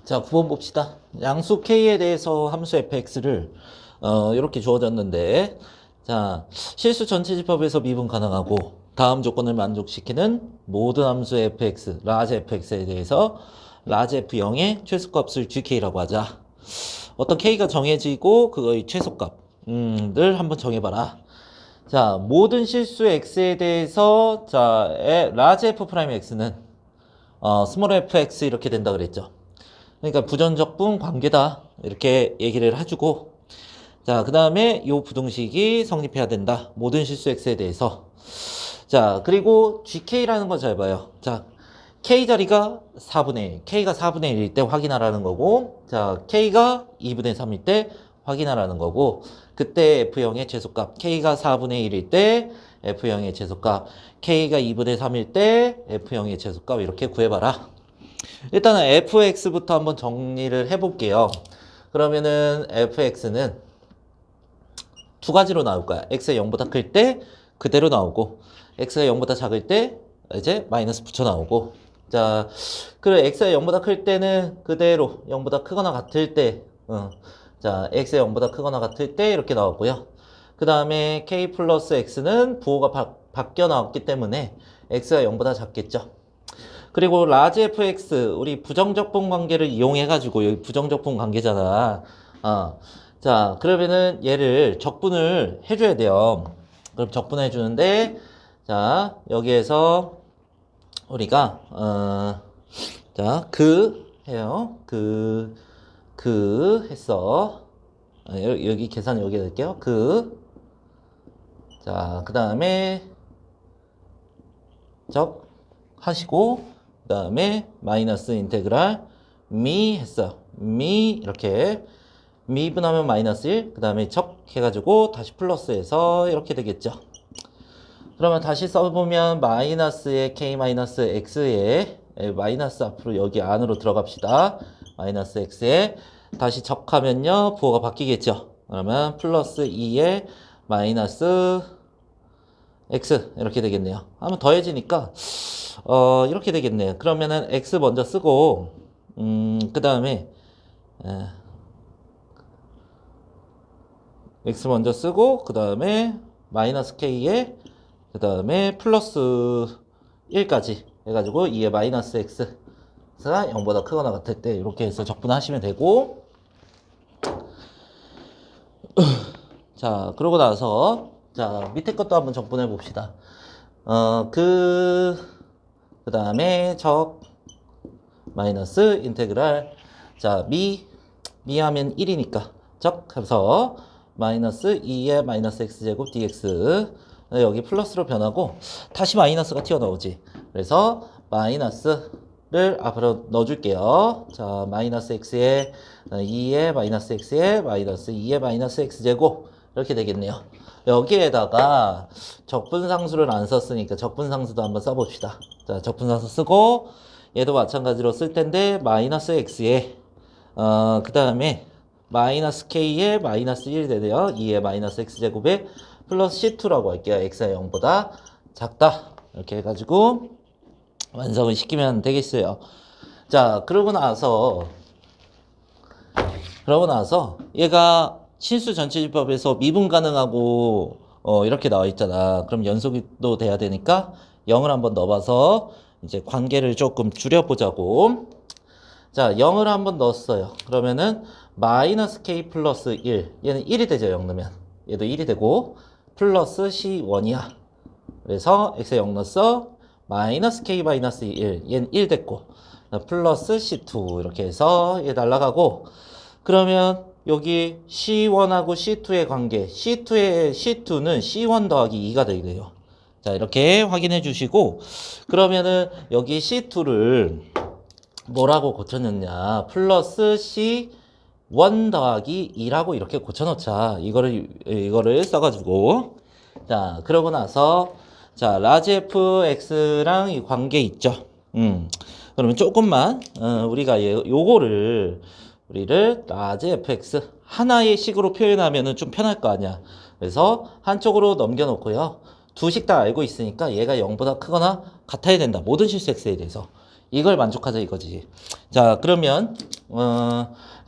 자, 9번 봅시다. 양수 K에 대해서 함수 fx를 이렇게 주어졌는데, 자, 실수 전체 집합에서 미분 가능하고 다음 조건을 만족시키는 모든 함수 fx, 라지 fx에 대해서 라지 f0의 최소값을 gk라고 하자. 어떤 k가 정해지고 그거의 최소값을 한번 정해봐라. 자, 모든 실수 x에 대해서 라지 f 프라임 x는 스몰 fx 이렇게 된다 그랬죠. 그러니까 부전적분 관계다 이렇게 얘기를 해주고, 자, 그 다음에 요 부등식이 성립해야 된다, 모든 실수 x에 대해서. 자, 그리고 gk라는 거 잘 봐요. 자, k 자리가 4분의 1, k가 4분의 1일 때 확인하라는 거고, 자, k가 2분의 3일 때 확인하라는 거고, 그때 f0의 최소값, k가 4분의 1일 때 f0의 최소값, k가 2분의 3일 때 f0의 최소값 이렇게 구해봐라. 일단은 fx부터 한번 정리를 해볼게요. 그러면은 fx는 두 가지로 나올 거야. x가 0보다 클 때 그대로 나오고, x가 0보다 작을 때 이제 마이너스 붙여 나오고. 자, 그리고 x가 0보다 클 때는 그대로 0보다 크거나 같을 때, 자, x가 0보다 크거나 같을 때 이렇게 나왔고요. 그 다음에 k 플러스 x는 부호가 바뀌어 나왔기 때문에 x가 0보다 작겠죠. 그리고 라지 fx, 우리 부정적분 관계를 이용해가지고, 여기 부정적분 관계잖아. 자, 그러면은 얘를 적분을 해줘야 돼요. 그럼 적분을 해주는데, 자, 여기에서 우리가, 자, 해요. 했어. 여기 계산 여기 할게요. 자, 그 다음에 하시고, 그 다음에 마이너스 인테그랄 미 했어요. 미 이렇게 미분하면 마이너스 1, 그 다음에 적 해가지고 다시 플러스해서 이렇게 되겠죠. 그러면 다시 써보면 마이너스의 k 마이너스 x에 마이너스 앞으로 여기 안으로 들어갑시다. 마이너스 x에 다시 적하면요 부호가 바뀌겠죠. 그러면 플러스 2에 마이너스 x 이렇게 되겠네요. 한번 더해지니까 이렇게 되겠네요. 그러면은 x 먼저 쓰고, 그 다음에 x 먼저 쓰고, 그 다음에 마이너스 k에 그 다음에 플러스 1까지 해가지고 2에 마이너스 x가 0보다 크거나 같을 때 이렇게 해서 적분하시면 되고. 자, 그러고 나서 자, 밑에 것도 한번 적분해 봅시다. 그 다음에 마이너스 인테그랄, 자, 미하면 1이니까 해서 마이너스 2의 마이너스 x제곱 dx, 여기 플러스로 변하고 다시 마이너스가 튀어나오지. 그래서 마이너스를 앞으로 넣어줄게요. 자, 마이너스 x에 2의 마이너스 x에 마이너스 2의 마이너스 x제곱 이렇게 되겠네요. 여기에다가 적분상수를 안 썼으니까 적분상수도 한번 써봅시다. 자, 적분상수 쓰고 얘도 마찬가지로 쓸 텐데 마이너스 x에 그 다음에 마이너스 k에 마이너스 1이 되네요. 2에 마이너스 x제곱에 플러스 c2라고 할게요. x가 0보다 작다 이렇게 해가지고 완성을 시키면 되겠어요. 자, 그러고 나서 얘가 실수 전체 집합에서 미분 가능하고 이렇게 나와 있잖아. 그럼 연속도 돼야 되니까 0을 한번 넣어봐서 이제 관계를 조금 줄여보자고. 자, 0을 한번 넣었어요. 그러면은 마이너스 k 플러스 1, 얘는 1이 되죠. 0 넣으면 얘도 1이 되고, 플러스 c1이야. 그래서 x에 0 넣었어. 마이너스 k 마이너스 1, 얘는 1 됐고, 플러스 c2 이렇게 해서 얘 날라가고. 그러면 여기 C1하고 C2의 관계, C2는 C1 더하기 2가 되게돼요. 자, 이렇게 확인해 주시고, 그러면은 여기 C2를 뭐라고 고쳐놓냐, 플러스 C1 더하기 2라고 이렇게 고쳐놓자. 이거를 써가지고. 자, 그러고 나서 자, 라지 fx랑 이 관계 있죠. 그러면 조금만 우리를 라지 fx 하나의 식으로 표현하면은 좀 편할 거 아니야. 그래서 한쪽으로 넘겨놓고요. 두 식 다 알고 있으니까 얘가 0보다 크거나 같아야 된다. 모든 실수 x에 대해서 이걸 만족하자 이거지. 자, 그러면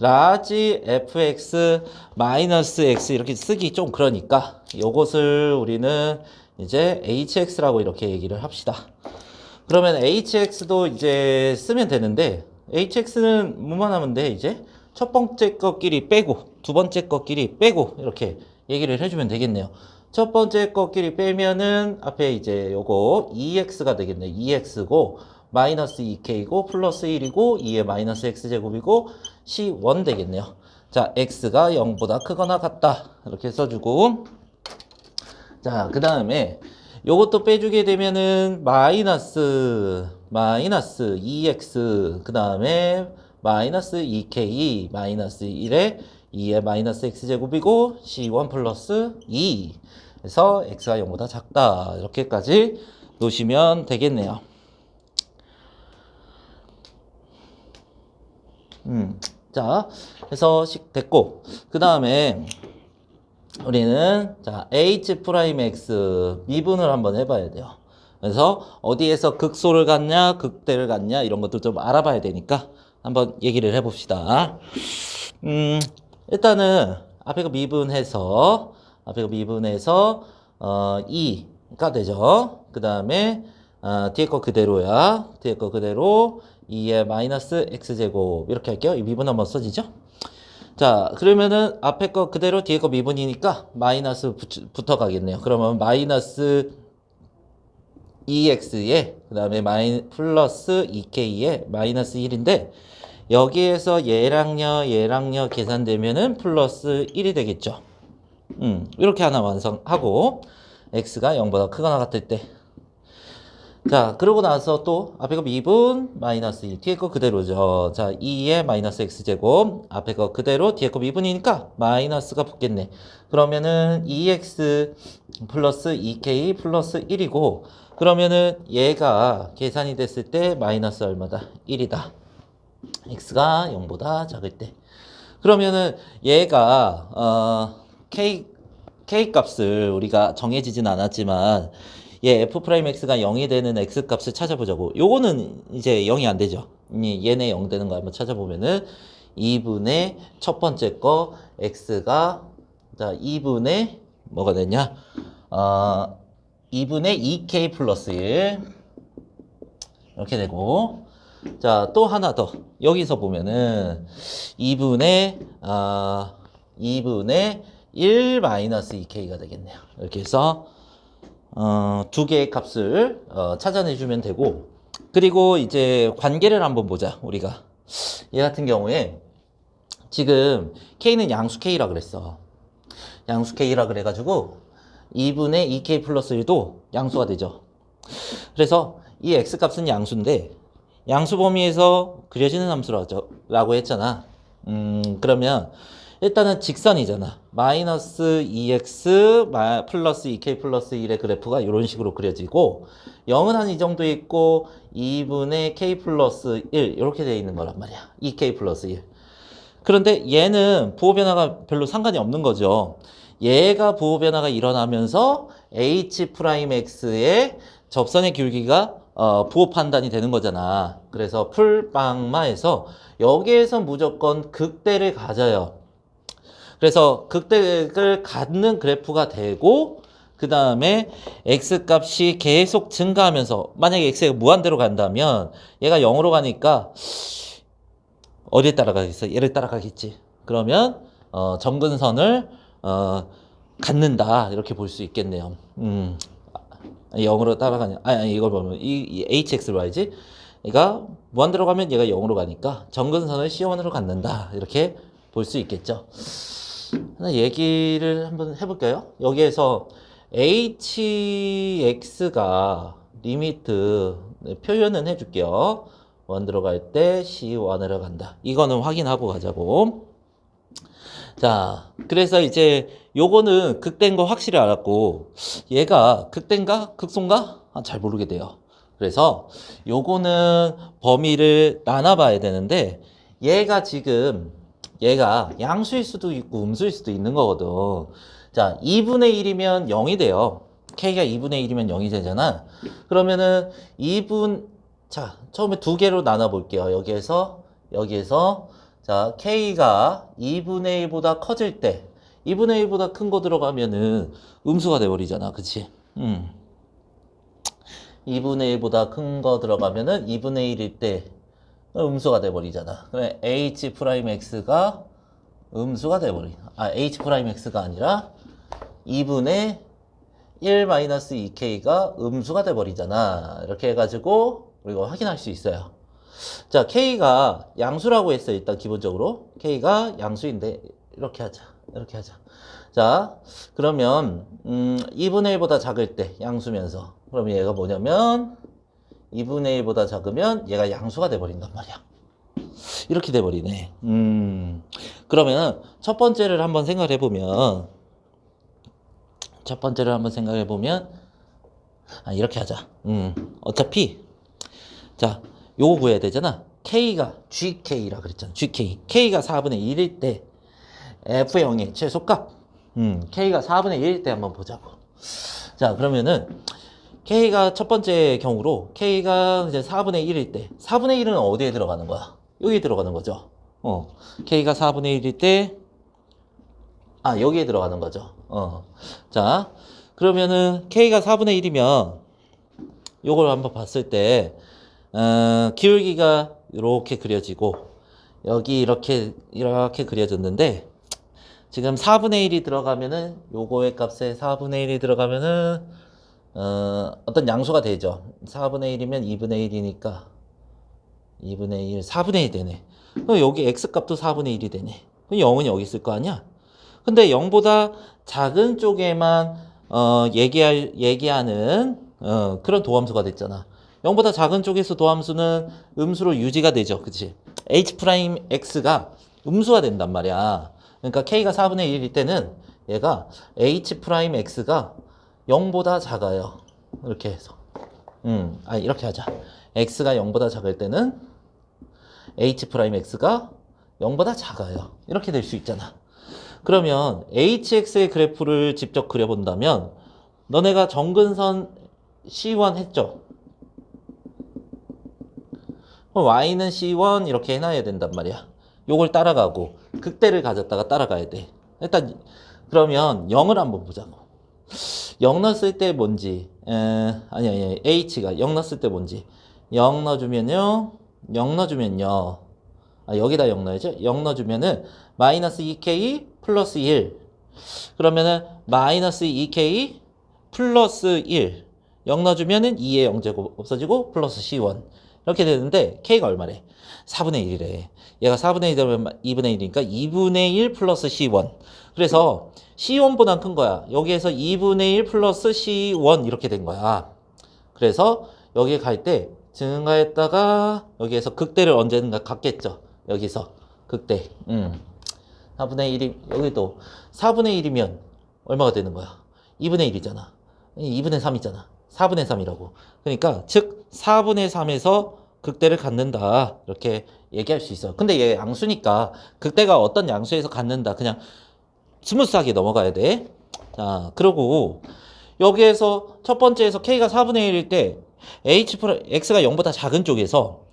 라지 fx 마이너스 x 이렇게 쓰기 좀 그러니까 요것을 우리는 이제 hx라고 이렇게 얘기를 합시다. 그러면 hx도 이제 쓰면 되는데 hx는 뭐만 하면 돼 이제 첫 번째 것끼리 빼고 두 번째 것끼리 빼고 이렇게 얘기를 해주면 되겠네요. 첫 번째 것끼리 빼면은 앞에 이제 요거 2x가 되겠네. 2x고 마이너스 2k고 플러스 1이고 2의 마이너스 x제곱이고 c1 되겠네요. 자, x가 0보다 크거나 같다 이렇게 써주고, 자, 그 다음에 요것도 빼주게 되면은 마이너스 2x 그 다음에 마이너스 2k 마이너스 1에 2의 마이너스 x제곱이고 c1 플러스 2 그래서 x가 0보다 작다 이렇게까지 놓으시면 되겠네요. 자, 그래서 됐고, 그 다음에 우리는 자 h'(x) 미분을 한번 해봐야 돼요. 그래서 어디에서 극소를 갖냐 극대를 갖냐 이런 것도 좀 알아봐야 되니까 한번 얘기를 해봅시다. 일단은 앞에 거 미분해서 2가 되죠. 그 다음에 뒤에 거 그대로야. 뒤에 거 그대로 2의 마이너스 x제곱 이렇게 할게요. 이 미분 한번 써지죠. 자, 그러면은 앞에 거 그대로 뒤에 거 미분이니까 마이너스 붙어 가겠네요. 그러면 마이너스 2x에 그 다음에 플러스 2k에 마이너스 1인데 여기에서 얘랑요 계산되면은 플러스 1이 되겠죠. 이렇게 하나 완성하고 x가 0보다 크거나 같을 때, 자, 그러고 나서 또 앞에 거 미분 마이너스 1 뒤에 거 그대로죠. 자, 2의 마이너스 x제곱 앞에 거 그대로 뒤에 거 미분이니까 마이너스가 붙겠네. 그러면은 2x 플러스 2k 플러스 1이고, 그러면은 얘가 계산이 됐을 때 마이너스 얼마다? 1이다. x가 0보다 작을 때. 그러면은 얘가 k 값을 우리가 정해지진 않았지만 얘 f'x가 0이 되는 x 값을 찾아보자고. 요거는 이제 0이 안 되죠. 얘네 0 되는 거 한번 찾아보면은 2분의 첫 번째 거 x가 자 2분의 뭐가 되냐? 2분의 2k 플러스 1 이렇게 되고, 자, 또 하나 더 여기서 보면은 2분의 1 마이너스 2k가 되겠네요. 이렇게 해서 두 개의 값을 찾아내주면 되고, 그리고 이제 관계를 한번 보자. 우리가 얘 같은 경우에 지금 k는 양수 k라 그랬어. 양수 k라 그래가지고 2분의 2k 플러스 1도 양수가 되죠. 그래서 이 x 값은 양수인데 양수 범위에서 그려지는 함수라고 했잖아. 그러면 일단은 직선이잖아. 마이너스 2x 플러스 2k 플러스 1의 그래프가 이런 식으로 그려지고 0은 한 이 정도 있고 2분의 k 플러스 1 이렇게 되어 있는 거란 말이야. 2k 플러스 1. 그런데 얘는 부호 변화가 별로 상관이 없는 거죠. 얘가 부호 변화가 일어나면서 h'x의 접선의 기울기가 부호 판단이 되는 거잖아. 그래서 풀빵마에서 여기에서 무조건 극대를 가져요. 그래서 극대를 갖는 그래프가 되고, 그 다음에 x값이 계속 증가하면서 만약에 x가 무한대로 간다면 얘가 0으로 가니까 어디에 따라가겠어? 얘를 따라가겠지. 그러면 점근선을 갖는다 이렇게 볼 수 있겠네요. 0으로 따라가냐? 아니 이걸 보면 이 hx를 봐야지. 얘가 무한대로 가면 얘가 0으로 가니까 점근선을 C1으로 갖는다 이렇게 볼 수 있겠죠. 하나 얘기를 한번 해볼까요? 여기에서 hx가 리미트 표현은 해줄게요. 1 들어갈 때 C1으로 간다. 이거는 확인하고 가자고. 자, 그래서 이제 요거는 극대인 거 확실히 알았고, 얘가 극대인가 극소인가? 잘 모르게 돼요. 그래서 요거는 범위를 나눠봐야 되는데, 얘가 양수일 수도 있고 음수일 수도 있는 거거든. 자, 2분의 1이면 0이 돼요. k가 2분의 1이면 0이 되잖아. 그러면은 자, 처음에 두 개로 나눠 볼게요. 여기에서 자, K가 2분의 1보다 커질 때 2분의 1보다 큰 거 들어가면은 음수가 돼 버리잖아. 그치? 2분의 1보다 큰 거 들어가면은 2분의 1일 때 음수가 돼 버리잖아. 그래 H 프라임 X가 음수가 돼 버리. H 프라임 X가 아니라 2분의 1 마이너스 2K가 음수가 돼 버리잖아. 이렇게 해가지고 우리가 확인할 수 있어요. 자, K가 양수라고 했어요. 일단 기본적으로 K가 양수인데 이렇게 하자. 자, 그러면 2분의 1보다 작을 때 양수면서 그러면 얘가 뭐냐면 2분의 1보다 작으면 얘가 양수가 돼 버린단 말이야. 이렇게 돼 버리네. 그러면 첫 번째를 한번 생각해 보면 이렇게 하자. 어차피 자, 요거 구해야 되잖아. K가 GK라 그랬잖아. GK. K가 4분의 1일 때 F0의 최소값. K가 4분의 1일 때 한번 보자고. 자, 그러면은 K가 첫 번째 경우로 K가 이제 4분의 1일 때 4분의 1은 어디에 들어가는 거야? 여기에 들어가는 거죠. K가 4분의 1일 때 여기에 들어가는 거죠. 자, 그러면은 K가 4분의 1이면 요걸 한번 봤을 때 기울기가 이렇게 그려지고 여기 이렇게 그려졌는데 지금 4분의 1이 들어가면은 요거의 값에 4분의 1이 들어가면은 어떤 양수가 되죠. 4분의 1이면 2분의 1이니까 2분의 1, 4분의 1 되네. 그럼 여기 x값도 4분의 1이 되네. 그럼 0은 여기 있을 거 아니야? 근데 0보다 작은 쪽에만 얘기하는 그런 도함수가 됐잖아. 0보다 작은 쪽에서 도함수는 음수로 유지가 되죠. 그치? H 프라임 X가 음수가 된단 말이야. 그러니까 K가 4분의 1일 때는 얘가 H 프라임 X가 0보다 작아요. 이렇게 해서. 이렇게 하자. X가 0보다 작을 때는 H 프라임 X가 0보다 작아요. 이렇게 될 수 있잖아. 그러면 HX의 그래프를 직접 그려본다면 너네가 정근선 C1 했죠? Y는 C1 이렇게 해놔야 된단 말이야. 요걸 따라가고 극대를 가졌다가 따라가야 돼. 일단 그러면 0을 한번 보자고. 0 넣었을 때 뭔지 아니 H가 0 넣었을 때 뭔지 0 넣어주면요 여기다 0 넣어야죠. 0 넣어주면은 마이너스 2K 플러스 1 그러면은 마이너스 2K 플러스 1 0 넣어주면은 2의 0제곱 없어지고 플러스 C1 이렇게 되는데 K가 얼마래? 4분의 1이래. 얘가 4분의 1 되면 2분의 1이니까 2분의 1 플러스 C1 그래서 C1보다 큰 거야. 여기에서 2분의 1 플러스 C1 이렇게 된 거야. 그래서 여기 갈 때 증가했다가 여기에서 극대를 언제든가 갖겠죠. 여기서 극대 4분의 1이 여기도 4분의 1이면 얼마가 되는 거야? 2분의 1이잖아. 2분의 3이잖아. 4분의 3이라고. 그러니까 즉 4분의 3에서 극대를 갖는다. 이렇게 얘기할 수 있어. 근데 얘 양수니까 극대가 어떤 양수에서 갖는다. 그냥 스무스하게 넘어가야 돼. 자, 그리고 여기에서 첫 번째에서 K가 4분의 1일 때 X가 0보다 작은 쪽에서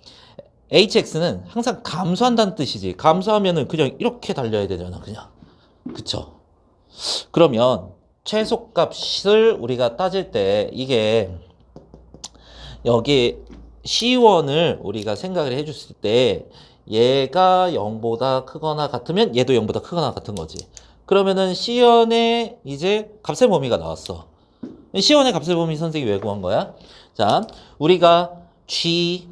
HX는 항상 감소한다는 뜻이지. 감소하면은 그냥 이렇게 달려야 되잖아. 그냥. 그쵸? 그러면 최소값을 우리가 따질 때 이게 여기 C1을 우리가 생각을 해줬을 때 얘가 0보다 크거나 같으면 얘도 0보다 크거나 같은 거지. 그러면은 C1의 이제 값의 범위가 나왔어. C1의 값의 범위 선생님이 왜 구한 거야? 자, 우리가 G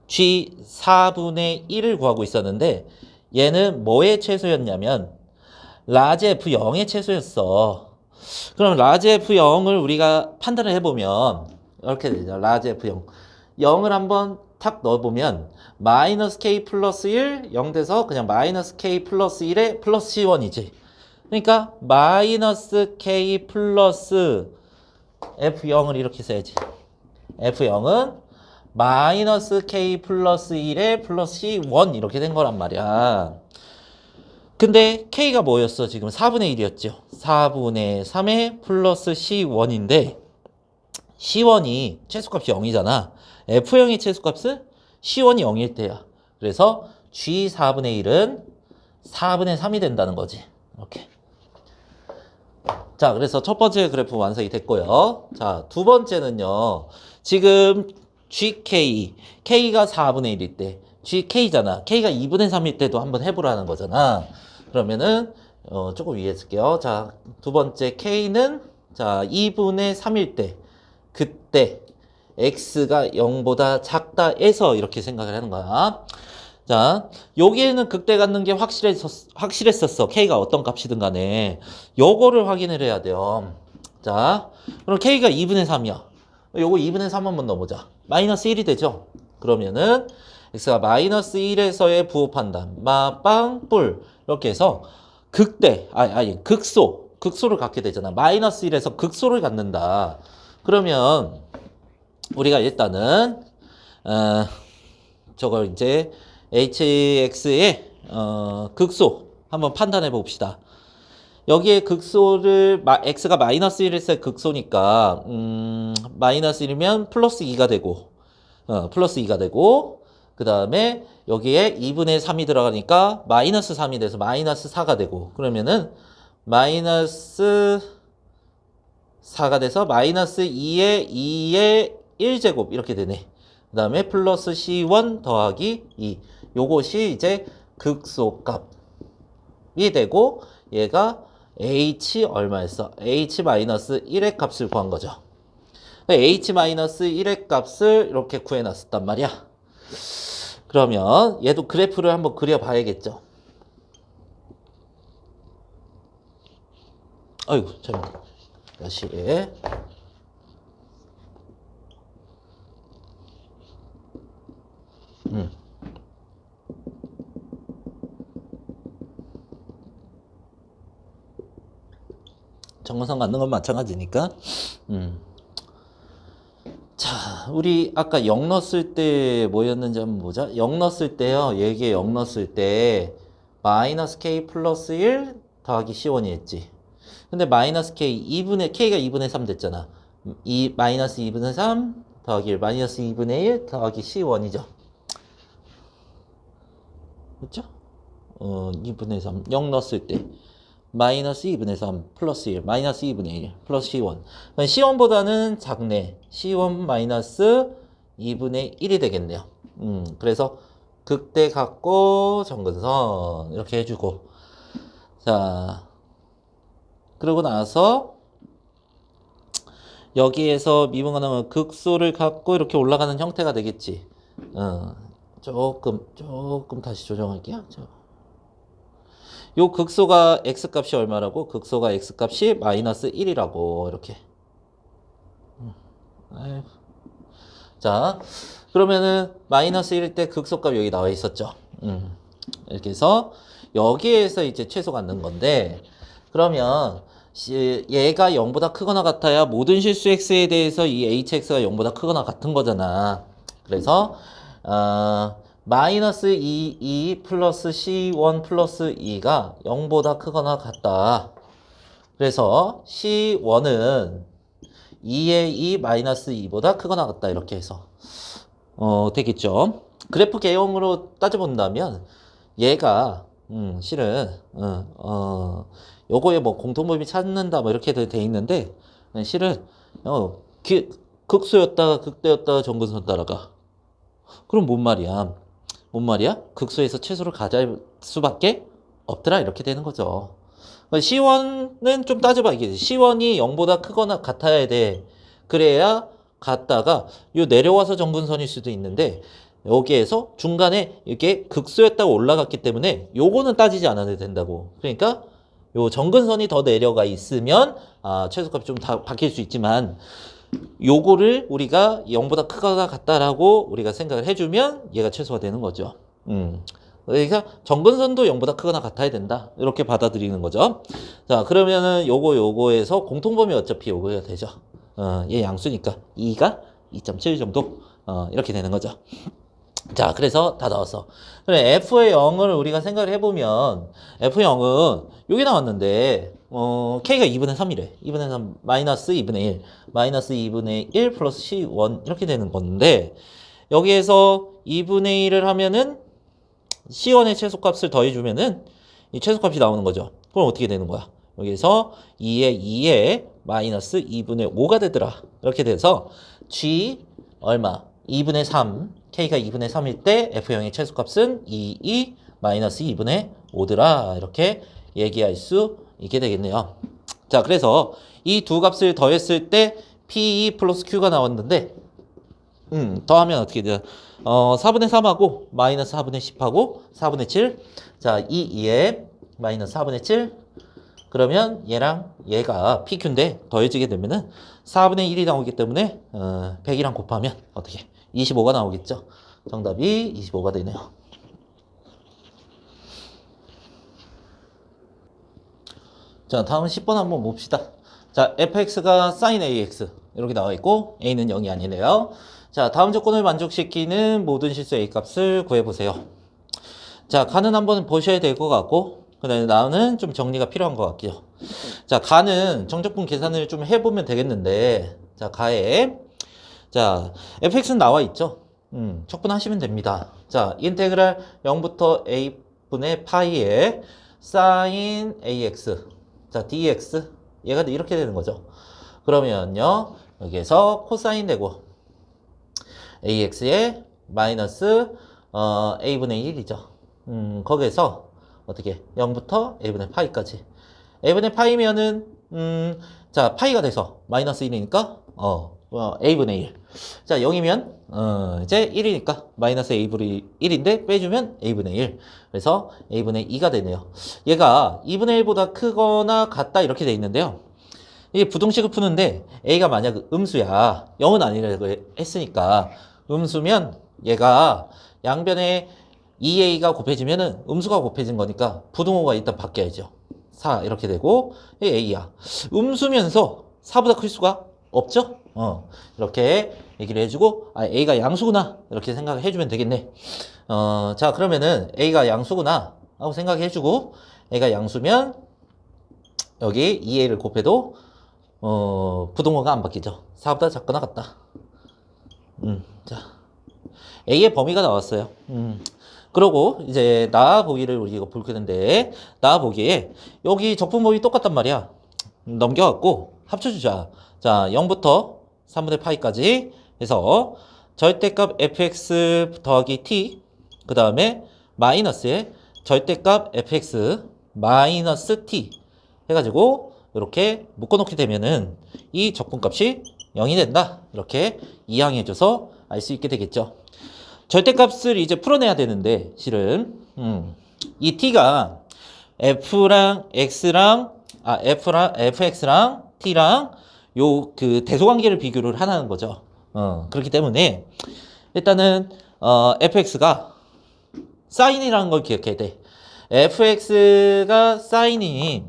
4분의 1을 구하고 있었는데 얘는 뭐의 최소였냐면 라지 F0의 최소였어. 그럼 라지 F0을 우리가 판단을 해보면 이렇게 되죠. 라지 F0 0을 한번 탁 넣어보면 마이너스 K 플러스 1 0 돼서 그냥 마이너스 K 플러스 1에 플러스 C1이지. 그러니까 마이너스 K 플러스 F0을 이렇게 써야지. F0은 마이너스 K 플러스 1에 플러스 C1 이렇게 된 거란 말이야. 근데 K가 뭐였어? 지금 4분의 1이었죠. 4분의 3에 플러스 C1인데 C1이 최소값이 0이잖아. F0의 최소값은 C1이 0일 때야. 그래서 G4분의 1은 4분의 3이 된다는 거지. 이렇게. 자, 그래서 첫 번째 그래프 완성이 됐고요. 자, 두 번째는요. 지금 GK, K가 4분의 1일 때, GK잖아. K가 2분의 3일 때도 한번 해보라는 거잖아. 그러면은, 조금 위에 쓸게요. 자, 두 번째 K는, 자, 2분의 3일 때, 그때, X가 0보다 작다 해서 이렇게 생각을 하는 거야. 자, 여기에는 극대 갖는 게 확실했었어. K가 어떤 값이든 간에. 요거를 확인을 해야 돼요. 자, 그럼 K가 2분의 3이야. 요거 2분의 3 한번 넣어보자. 마이너스 1이 되죠? 그러면은, X가 마이너스 1에서의 부호 판단. 마빵, 뿔. 이렇게 해서, 극소를 갖게 되잖아. 마이너스 1에서 극소를 갖는다. 그러면, 우리가 일단은, 저걸 이제, hx의 극소 한번 판단해 봅시다. 여기에 극소를 x가 마이너스 1에서 극소니까 마이너스 1이면 플러스 2가 되고 플러스 2가 되고 그 다음에 여기에 2분의 3이 들어가니까 마이너스 3이 돼서 마이너스 4가 되고 그러면은 마이너스 4가 돼서 마이너스 2의 1제곱 이렇게 되네. 그 다음에 플러스 C1 더하기 2. 요것이 이제 극소값이 되고 얘가 H 얼마였어? H-1의 값을 구한 거죠. H-1의 값을 이렇게 구해놨었단 말이야. 그러면 얘도 그래프를 한번 그려봐야겠죠. 아이고 잠깐만. 다시 정근선 갖는 건 마찬가지니까. 자, 우리 아까 0 넣었을 때 뭐였는지 한번 보자. 0 넣었을 때요. 얘기에 0 넣었을 때 마이너스 K 플러스 1 더하기 C1이 했지. 근데 마이너스 K가 2분의 3 됐잖아. 마이너스 2분의 3 더하기 1 마이너스 2분의 1 더하기 C1이죠. 그렇죠? 2분의 3 0 넣었을 때 마이너스 2분의 3 플러스 1 마이너스 2분의 1 플러스 C1 C1보다는 작네. C1 마이너스 2분의 1이 되겠네요. 그래서 극대 갖고 정근선 이렇게 해주고 자 그러고 나서 여기에서 미분가능은 극소를 갖고 이렇게 올라가는 형태가 되겠지. 조금 다시 조정할게요. 요 극소가 x값이 얼마라고? 극소가 x값이 마이너스 1이라고 이렇게. 자, 그러면은 마이너스 1일 때 극소값 여기 나와 있었죠. 이렇게 해서 여기에서 이제 최소 갖는 건데 그러면 얘가 0보다 크거나 같아야 모든 실수 x에 대해서 이 hx가 0보다 크거나 같은 거잖아. 그래서 마이너스 2 플러스 C1 플러스 2가 0보다 크거나 같다. 그래서 C1은 2의 2 마이너스 2보다 크거나 같다. 이렇게 해서 되겠죠. 그래프 개형으로 따져본다면 얘가 실은 요거에 뭐 공통범위 찾는다 뭐 이렇게 돼 있는데 실은 극소였다가 극대였다가 정근선 따라가. 그럼 뭔 말이야? 극소에서 최소를 가져갈 수밖에 없더라 이렇게 되는 거죠. C1은 좀 따져봐. 이게 C1이 0보다 크거나 같아야 돼. 그래야 갔다가 요 내려와서 정근선일 수도 있는데 여기에서 중간에 이렇게 극소였다고 올라갔기 때문에 요거는 따지지 않아도 된다고. 그러니까 요 정근선이 더 내려가 있으면 최소값이 좀 다 바뀔 수 있지만 요거를 우리가 0보다 크거나 같다라고 우리가 생각을 해주면 얘가 최소가 되는 거죠. 그러니까 정근선도 0보다 크거나 같아야 된다. 이렇게 받아들이는 거죠. 자, 그러면은 요거에서 공통범위 어차피 요거가 되죠. 얘 양수니까 2가 2.7 정도 이렇게 되는 거죠. 자, 그래서 다 나왔어. 그래, F의 0을 우리가 생각을 해보면 F의 0은 여기 나왔는데 K가 2분의 3이래. 2분의 3 마이너스 2분의 1 마이너스 2분의 1 플러스 C1 이렇게 되는 건데 여기에서 2분의 1을 하면은 C1의 최소값을 더해주면은 이 최소값이 나오는 거죠. 그럼 어떻게 되는 거야? 여기에서 2에 2에 마이너스 2분의 5가 되더라. 이렇게 돼서 G 얼마? 2분의 3 K가 2분의 3일 때 F형의 최소값은 2 마이너스 2분의 5더라. 이렇게 얘기할 수 있게 되겠네요. 자, 그래서 이 두 값을 더했을 때 P 플러스 Q가 나왔는데 더하면 어떻게 돼요? 4분의 3하고 마이너스 4분의 10하고 4분의 7. 자, 2에 마이너스 4분의 7. 그러면 얘랑 얘가 PQ인데 더해지게 되면은 4분의 1이 나오기 때문에 100이랑 곱하면 어떻게? 25가 나오겠죠. 정답이 25가 되네요. 자, 다음 10번 한번 봅시다. 자, fx가 sin ax 이렇게 나와 있고 a는 0이 아니네요. 자, 다음 조건을 만족시키는 모든 실수 a 값을 구해보세요. 자, 가는 한번 보셔야 될 것 같고 그 다음에 나는 좀 정리가 필요한 것 같고요. 자, 가는 정적분 계산을 좀 해보면 되겠는데 자, 가에 자, fx는 나와 있죠. 척분하시면 됩니다. 자, 인테그랄 0부터 a분의 파이에 sin ax 자, dx 얘가 이렇게 되는 거죠. 그러면요 여기에서 코사인 되고 ax의 마이너스 a분의 1이죠. 거기에서 어떻게 0부터 a분의 파이까지 a분의 파이면은 자 파이가 돼서 마이너스 1이니까 a분의 1. 자 0이면 이제 1이니까 마이너스 a분의 1인데 빼주면 a분의 1. 그래서 a분의 2가 되네요. 얘가 2분의 1보다 크거나 같다 이렇게 돼 있는데요. 이게 부등식을 푸는데 a가 만약 음수야 0은 아니라고 했으니까 음수면 얘가 양변에 2a가 곱해지면은 음수가 곱해진 거니까 부등호가 일단 바뀌어야죠. 4 이렇게 되고 a야. 음수면서 4보다 클 수가 없죠? 이렇게 얘기를 해주고 a가 양수구나 이렇게 생각을 해주면 되겠네. 자 그러면은 a가 양수구나 하고 생각해주고 a가 양수면 여기 2a를 곱해도 부등호가 안 바뀌죠. 4보다 작거나 같다. 자 a의 범위가 나왔어요. 그러고 이제 나 보기를 우리가 볼 건데 나 보기에 여기 적분 범위 똑같단 말이야. 넘겨갖고 합쳐주자. 자 0부터 3분의 파이까지 해서 절대값 fx 더하기 t 그 다음에 마이너스에 절대값 fx 마이너스 t 해가지고 이렇게 묶어놓게 되면은 이 적분값이 0이 된다. 이렇게 이항해줘서 알 수 있게 되겠죠. 절대값을 이제 풀어내야 되는데 실은 이 t가 f랑 x랑 fx랑 t랑 요 그 대소관계를 비교를 하는 거죠. 그렇기 때문에 일단은 fx가 사인이라는 걸 기억해야 돼. fx가 사인이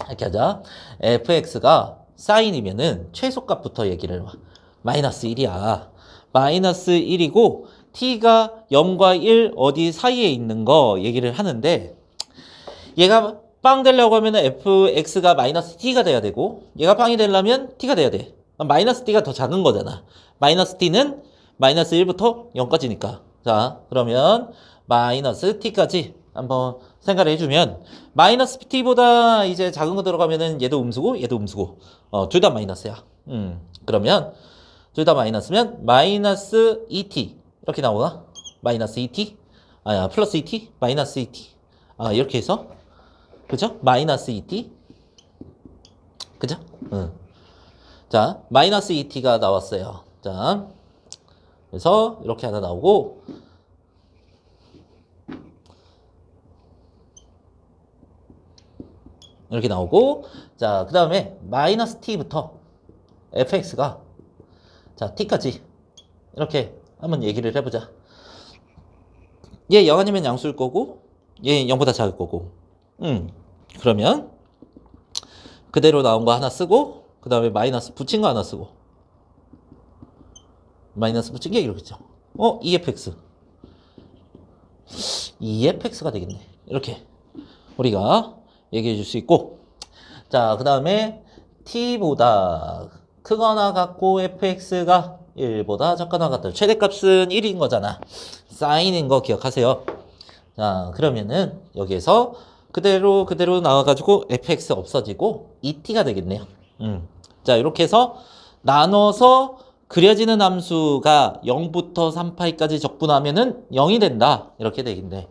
이렇게 하자. fx가 사인이면은 최소값부터 얘기를 해봐. 마이너스 1이야. 마이너스 1이고 t가 0과 1 어디 사이에 있는 거 얘기를 하는데 얘가 빵 되려고 하면 fx가 마이너스 t가 돼야 되고 얘가 빵이 되려면 t가 돼야 돼. 마이너스 t가 더 작은 거잖아. 마이너스 t는 마이너스 1부터 0까지니까. 자 그러면 마이너스 t까지 한번 생각을 해주면 마이너스 t보다 이제 작은 거 들어가면은 얘도 음수고 얘도 음수고 둘 다 마이너스야. 그러면 둘 다 마이너스면 마이너스 2t 이렇게 나오나? 마이너스 2t? 아야 플러스 2t? 마이너스 2t 이렇게 해서 그죠? 마이너스 2t 그죠? 자 마이너스 2t가 나왔어요. 자 그래서 이렇게 하나 나오고 이렇게 나오고 자 그 다음에 마이너스 t부터 fx가 자 t까지 이렇게 한번 얘기를 해보자. 얘 0 아니면 양수일 거고 얘 0보다 작을 거고 그러면 그대로 나온 거 하나 쓰고 그 다음에 마이너스 붙인 거 하나 쓰고 마이너스 붙인 게 이렇게죠. EFX EFX가 되겠네. 이렇게 우리가 얘기해 줄 수 있고 자, 그 다음에 t보다 크거나 같고 fx가 1보다 작거나 같다. 최대값은 1인 거잖아. 사인인 거 기억하세요. 자, 그러면은 여기에서 그대로 나와가지고 fx 없어지고 et가 되겠네요. 자, 이렇게 해서 나눠서 그려지는 함수가 0부터 3파이까지 적분하면은 0이 된다. 이렇게 되겠네.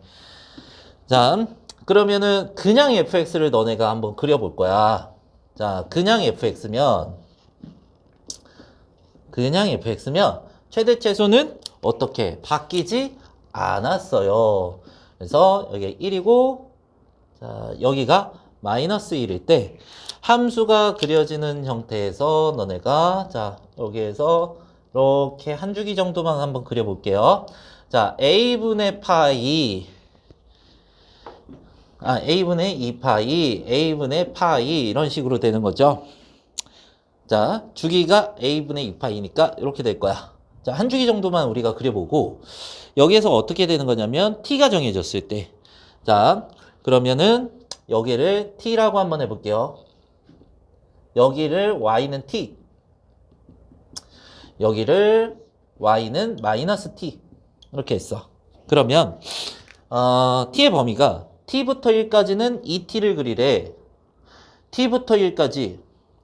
자, 그러면은 그냥 fx를 너네가 한번 그려볼 거야. 자, 그냥 fx면 최대 최소는 어떻게 바뀌지 않았어요. 그래서 여기 1이고 자, 여기가 마이너스 1일 때 함수가 그려지는 형태에서 너네가 자, 여기에서 이렇게 한 주기 정도만 한번 그려볼게요. 자, a분의 파이 a분의 2파이, a분의 파이 이런 식으로 되는 거죠. 자, 주기가 a분의 2파이니까 이렇게 될 거야. 자, 한 주기 정도만 우리가 그려보고 여기에서 어떻게 되는 거냐면 t가 정해졌을 때 자, 그러면은 여기를 t라고 한번 해볼게요. 여기를 y는 t 여기를 y는 마이너스 t 이렇게 했어. 그러면 t의 범위가 t부터 1까지는 2t를 그리래. t부터 1까지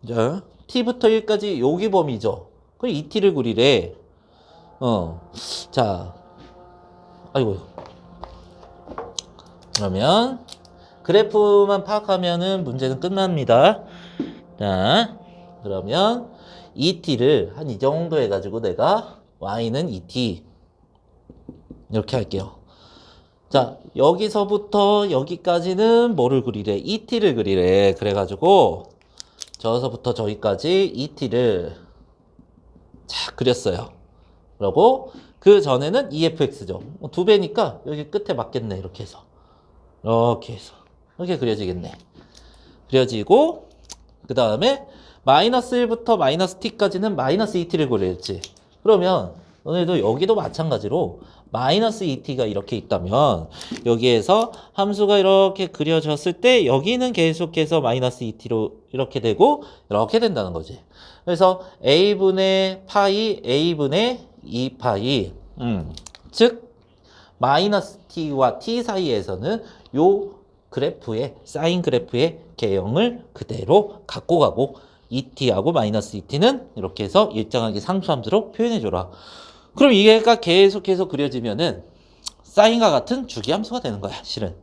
자, t부터 1까지 여기 범위죠. 그럼 2t를 그리래. 자, 아이고. 그러면 그래프만 파악하면은 문제는 끝납니다. 자, 그러면 2t를 한 이 정도 해가지고 내가 y는 2t 이렇게 할게요. 자, 여기서부터 여기까지는 뭐를 그리래? 2t를 그리래. 그래가지고 저서부터 저기까지 2t를 자 그렸어요. 그러고 그 전에는 EFX죠. 2배니까 여기 끝에 맞겠네. 이렇게 해서 이렇게 그려지겠네. 그려지고 그 다음에 마이너스 1부터 마이너스 t까지는 마이너스 2t를 그렸지. 그러면 너네도 여기도 마찬가지로 마이너스 2t가 이렇게 있다면 여기에서 함수가 이렇게 그려졌을 때 여기는 계속해서 마이너스 2t로 이렇게 되고 이렇게 된다는 거지. 그래서 a분의 파이 a분의 2파이 즉 마이너스 t와 t 사이에서는 요 그래프의 사인 그래프의 개형을 그대로 갖고 가고 2t하고 마이너스 2t는 이렇게 해서 일정하게 상수함수로 표현해줘라. 그럼 이게가 계속해서 그려지면은 사인과 같은 주기함수가 되는 거야, 실은.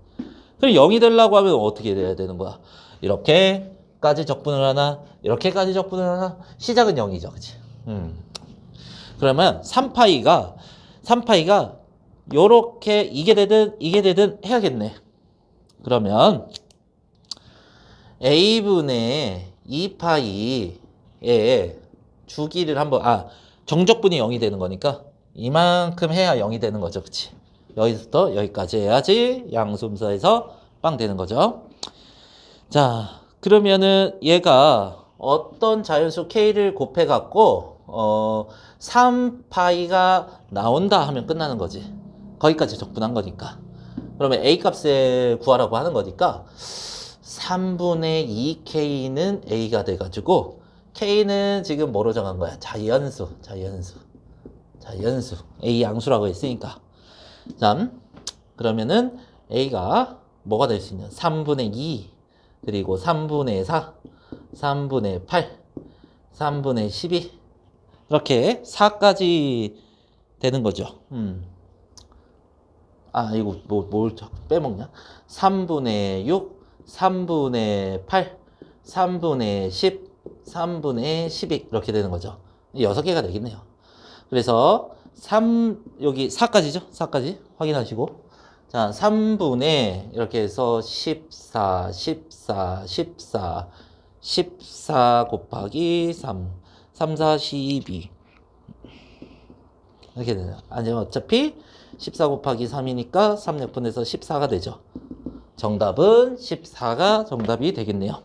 그럼 0이 되려고 하면 어떻게 돼야 되는 거야? 이렇게까지 적분을 하나, 이렇게까지 적분을 하나, 시작은 0이죠, 그치? 그러면 3파이가 요렇게 이게 되든 해야겠네. 그러면 a분의 2파이의 주기를 한번 정적분이 0이 되는 거니까 이만큼 해야 0이 되는 거죠. 그치? 여기서부터 여기까지 해야지 양수함수에서 빵 되는 거죠. 자, 그러면은 얘가 어떤 자연수 k를 곱해 갖고 3파이가 나온다 하면 끝나는 거지. 거기까지 적분한 거니까. 그러면 a 값을 구하라고 하는 거니까 3분의 2k는 a가 돼가지고 k는 지금 뭐로 정한 거야? 자연수 a 양수라고 했으니까. 자, 그러면은 a가 뭐가 될 수 있냐? 3분의 2 그리고 3분의 4 3분의 8 3분의 12 이렇게 4까지 되는 거죠. 이거 뭘 자꾸 빼먹냐? 3분의 6 3분의 8 3분의 10 3분의 12 이렇게 되는 거죠. 6개가 되겠네요. 그래서 여기 4까지죠? 4까지 확인하시고 자 3분의 이렇게 해서 14 곱하기 3 4, 12 이렇게 되네요. 아니면 어차피 14 곱하기 3이니까 3역분해서 14가 되죠. 정답은 14가 정답이 되겠네요.